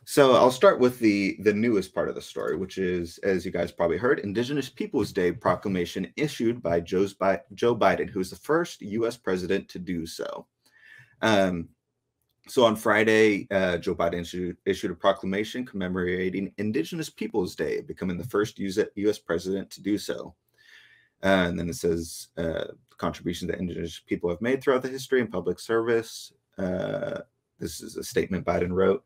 So I'll start with the newest part of the story, which is, as you guys probably heard, Indigenous Peoples Day proclamation issued by Joe Biden, who is the first U.S. president to do so. So on Friday, Joe Biden issued a proclamation commemorating Indigenous Peoples Day, becoming the first U.S. president to do so. And then it says contributions that Indigenous people have made throughout the history and public service. This is a statement Biden wrote.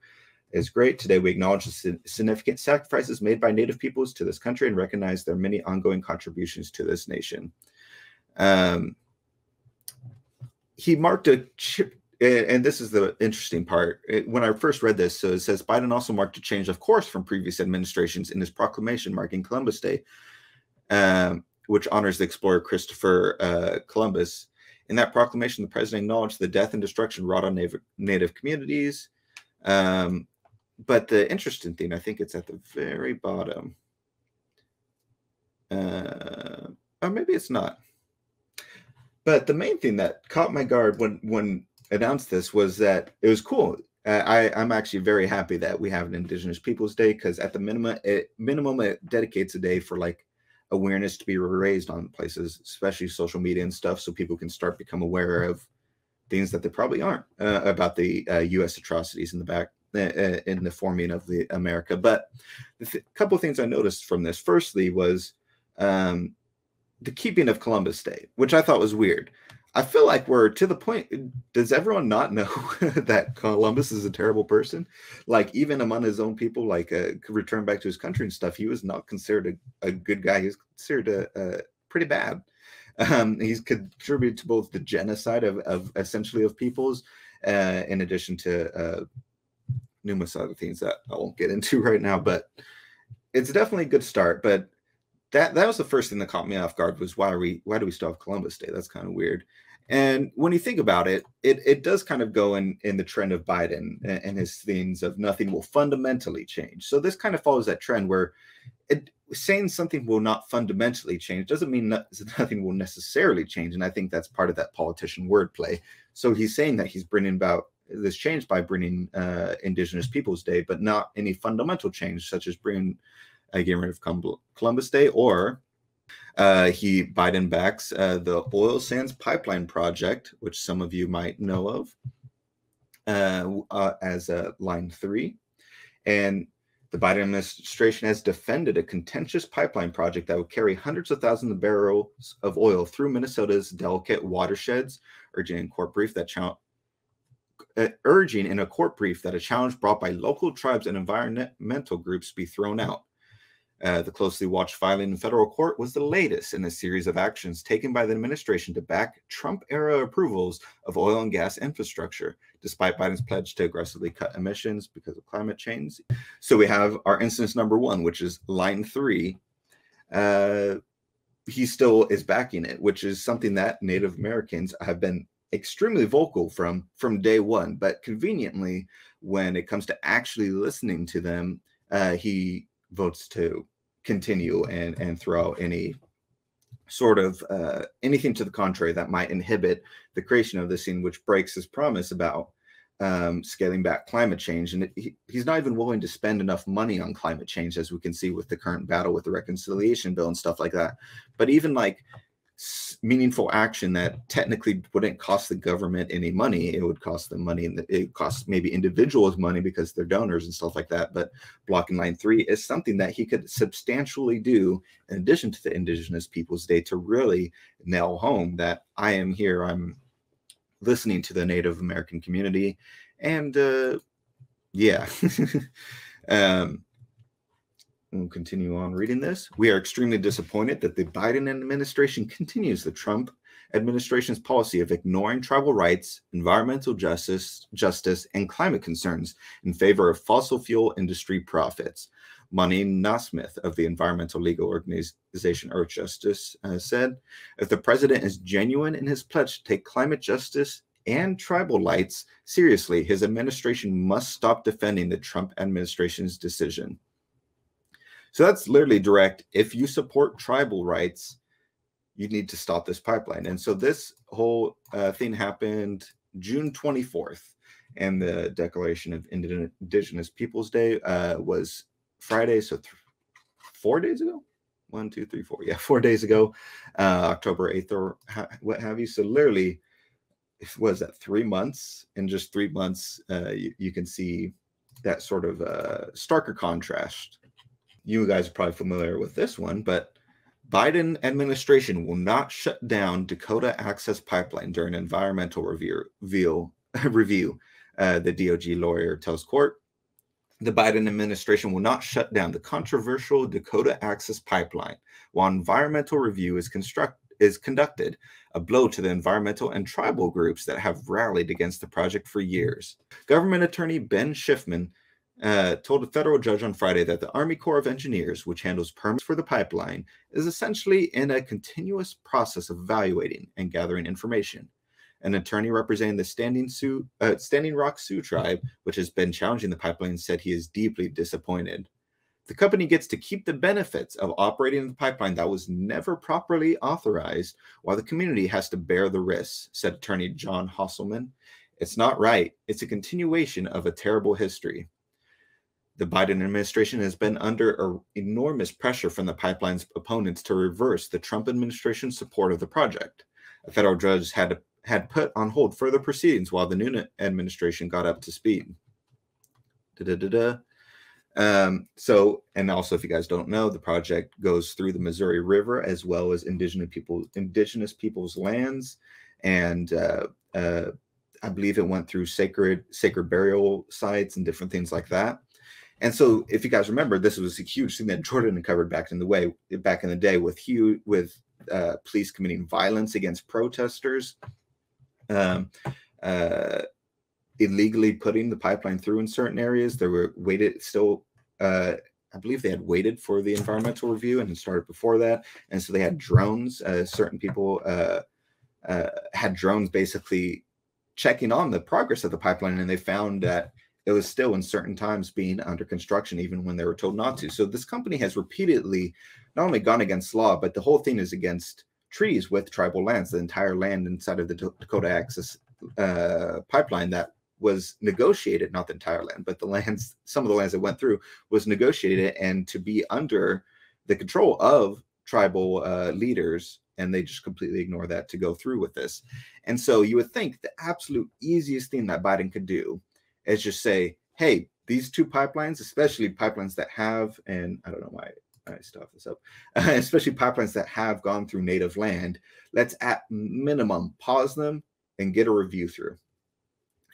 Is great. Today, we acknowledge the significant sacrifices made by Native peoples to this country and recognize their many ongoing contributions to this nation. He marked a chip, and this is the interesting part. When I first read this, so it says Biden also marked a change of course from previous administrations in his proclamation marking Columbus Day, which honors the explorer Christopher Columbus. In that proclamation, the president acknowledged the death and destruction wrought on Native communities. But the interesting thing, I think it's at the very bottom. Or maybe it's not. But the main thing that caught my guard when announced this was that it was cool. I'm actually very happy that we have an Indigenous Peoples Day, because at the minimum, it dedicates a day for like awareness to be raised on places, especially social media and stuff, so people can start become aware of things that they probably aren't about the U.S. atrocities in the forming of the America. But a couple of things I noticed from this, firstly, was the keeping of Columbus Day, which I thought was weird. I feel like we're to the point, does everyone not know that Columbus is a terrible person? Like, even among his own people, like return back to his country and stuff, he was not considered a good guy. He was considered pretty bad. He's contributed to both the genocide of essentially of peoples, in addition to numerous other things that I won't get into right now. But it's definitely a good start. But that was the first thing that caught me off guard, was why do we still have Columbus Day? That's kind of weird. And when you think about it, it does kind of go in the trend of Biden and his things of nothing will fundamentally change. So this kind of follows that trend where saying something will not fundamentally change doesn't mean nothing will necessarily change. And I think that's part of that politician wordplay. So he's saying that he's bringing about this change by bringing Indigenous Peoples Day, but not any fundamental change, such as getting rid of Columbus Day, or Biden backs the oil sands pipeline project, which some of you might know of as Line 3. And the Biden administration has defended a contentious pipeline project that would carry hundreds of thousands of barrels of oil through Minnesota's delicate watersheds, urging in a court brief that a challenge brought by local tribes and environmental groups be thrown out. The closely watched filing in federal court was the latest in a series of actions taken by the administration to back Trump-era approvals of oil and gas infrastructure, despite Biden's pledge to aggressively cut emissions because of climate change. So we have our instance number one, which is Line 3. He still is backing it, which is something that Native Americans have been extremely vocal from day one. But conveniently, when it comes to actually listening to them, he votes to continue and throw out any sort of anything to the contrary that might inhibit the creation of this scene, which breaks his promise about scaling back climate change. And he's not even willing to spend enough money on climate change, as we can see with the current battle with the reconciliation bill and stuff like that. But even like meaningful action that technically wouldn't cost the government any money, it would cost them money, and it costs maybe individuals money because they're donors and stuff like that. But blocking Line 3 is something that he could substantially do in addition to the Indigenous Peoples Day to really nail home that I am here, I'm listening to the Native American community. And yeah. We'll continue on reading this. We are extremely disappointed that the Biden administration continues the Trump administration's policy of ignoring tribal rights, environmental justice, and climate concerns in favor of fossil fuel industry profits. Mani Nasmith of the environmental legal organization Earth Justice said, if the president is genuine in his pledge to take climate justice and tribal rights seriously, his administration must stop defending the Trump administration's decision. So that's literally direct. If you support tribal rights, you need to stop this pipeline. And so this whole thing happened June 24th. and the Declaration of Indigenous Peoples Day was Friday, so 4 days ago. 1, 2, 3, 4. Yeah, 4 days ago, October 8th or what have you. So literally, was that 3 months? In just 3 months, you can see that sort of starker contrast. You guys are probably familiar with this one, but Biden administration will not shut down Dakota Access Pipeline during environmental review. The DOJ lawyer tells court. The Biden administration will not shut down the controversial Dakota Access Pipeline while environmental review is conducted, a blow to the environmental and tribal groups that have rallied against the project for years. Government attorney Ben Schiffman told a federal judge on Friday that the Army Corps of Engineers, which handles permits for the pipeline, is essentially in a continuous process of evaluating and gathering information. An attorney representing the Standing Rock Sioux tribe, which has been challenging the pipeline, said he is deeply disappointed. The company gets to keep the benefits of operating the pipeline that was never properly authorized, while the community has to bear the risks, said attorney John Hosselman. It's not right. It's a continuation of a terrible history. The Biden administration has been under enormous pressure from the pipeline's opponents to reverse the Trump administration's support of the project. A federal judge had put on hold further proceedings while the new administration got up to speed. So, and also, if you guys don't know, the project goes through the Missouri River as well as indigenous people's lands, and I believe it went through sacred burial sites and different things like that. And so, if you guys remember, this was a huge thing that Jordan uncovered back in the day with police committing violence against protesters, illegally putting the pipeline through in certain areas. They were I believe they had waited for the environmental review and it started before that. And so they had drones. Certain people had drones basically checking on the progress of the pipeline, and they found that it was still in certain times being under construction, even when they were told not to. So this company has repeatedly not only gone against law, but the whole thing is against trees with tribal lands, the entire land inside of the Dakota Access pipeline that was negotiated, not the entire land, but the lands, some of the lands that went through was negotiated and to be under the control of tribal leaders, and they just completely ignore that to go through with this. And so you would think the absolute easiest thing that Biden could do is just say, hey, these two pipelines, especially pipelines that have, and I don't know why I stuffed this up, especially pipelines that have gone through native land, let's at minimum pause them and get a review through.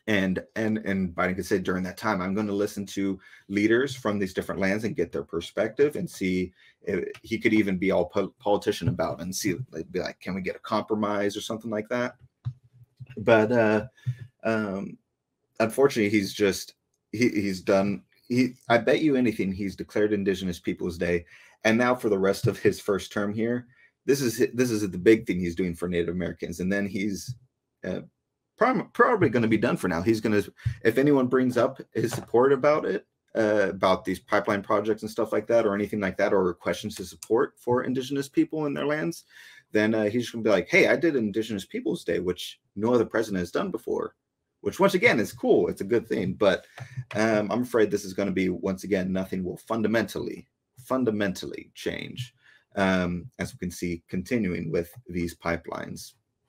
And Biden could say during that time, I'm going to listen to leaders from these different lands and get their perspective and see if he could even be all politician about it and see, be like, can we get a compromise or something like that? But unfortunately, he's done. I bet you anything, he's declared Indigenous Peoples Day, and now for the rest of his first term here, this is the big thing he's doing for Native Americans, and then he's probably going to be done for now. He's going to, if anyone brings up his support about it, about these pipeline projects and stuff like that, or anything like that, or questions his support for Indigenous people in their lands, then he's just going to be like, hey, I did Indigenous Peoples Day, which no other president has done before, which once again is cool. It's a good thing. But I'm afraid this is going to be, once again, nothing will fundamentally change, as we can see continuing with these pipelines.